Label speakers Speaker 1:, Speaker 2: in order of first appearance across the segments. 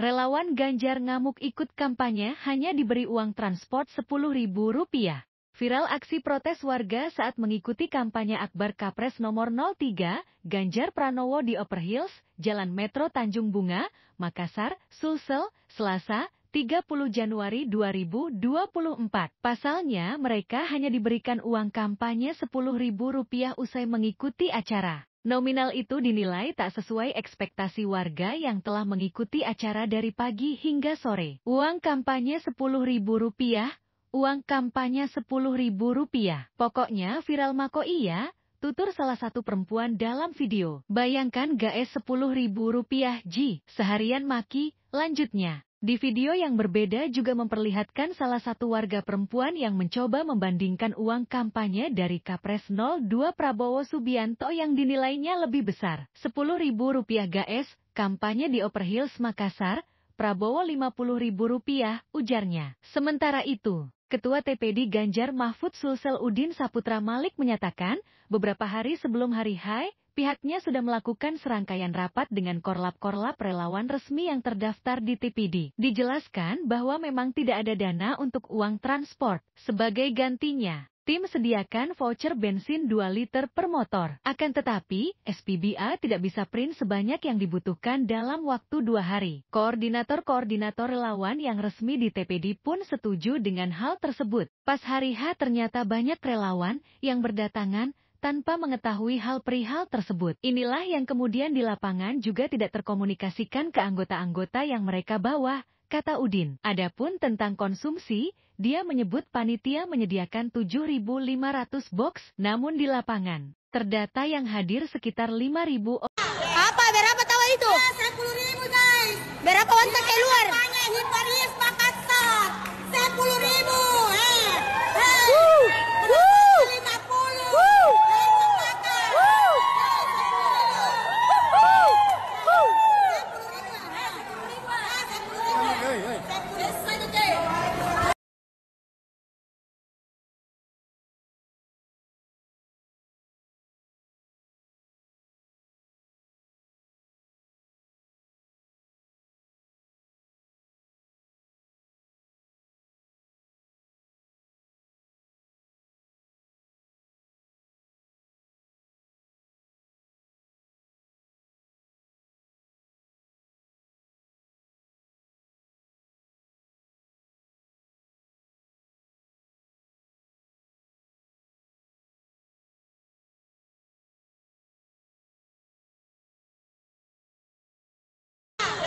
Speaker 1: Relawan Ganjar ngamuk ikut kampanye hanya diberi uang transport Rp10.000. Viral aksi protes warga saat mengikuti kampanye akbar Capres nomor 03, Ganjar Pranowo di Upper Hills, Jalan Metro Tanjung Bunga, Makassar, Sulsel, Selasa, 30 Januari 2024. Pasalnya, mereka hanya diberikan uang kampanye Rp10.000 usai mengikuti acara. Nominal itu dinilai tak sesuai ekspektasi warga yang telah mengikuti acara dari pagi hingga sore. Uang kampanye Rp10.000, uang kampanye Rp10.000. Pokoknya viral mako iya, tutur salah satu perempuan dalam video. Bayangkan gaes Rp10.000 ji, seharian maki, lanjutnya. Di video yang berbeda juga memperlihatkan salah satu warga perempuan yang mencoba membandingkan uang kampanye dari Capres 02 Prabowo Subianto yang dinilainya lebih besar. Rp10.000 gaes, kampanye di Upper Hills Makassar, Prabowo Rp50.000, ujarnya. Sementara itu, Ketua TPD Ganjar Mahfud Sulsel Udin Saputra Malik menyatakan, beberapa hari sebelum hari H, pihaknya sudah melakukan serangkaian rapat dengan korlap-korlap relawan resmi yang terdaftar di TPD. Dijelaskan bahwa memang tidak ada dana untuk uang transport. Sebagai gantinya, tim sediakan voucher bensin 2 liter per motor. Akan tetapi, SPBA tidak bisa print sebanyak yang dibutuhkan dalam waktu 2 hari. Koordinator-koordinator relawan yang resmi di TPD pun setuju dengan hal tersebut. Pas hari H ternyata banyak relawan yang berdatangan tanpa mengetahui hal perihal tersebut. Inilah yang kemudian di lapangan juga tidak terkomunikasikan ke anggota-anggota yang mereka bawa, kata Udin. Adapun tentang konsumsi, dia menyebut panitia menyediakan 7.500 box, namun di lapangan terdata yang hadir sekitar 5.000 orang.
Speaker 2: Apa? Berapa tahu itu?
Speaker 3: Ya, 10.000 guys.
Speaker 2: Berapa wantak keluar?
Speaker 3: Kampanye Hiparis Makassar. 10.000.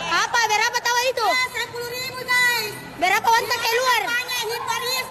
Speaker 2: Apa? Berapa tahu itu?
Speaker 3: Ya, 10.000 guys.
Speaker 2: Berapa wantak keluar?
Speaker 3: Kampanye Hiparis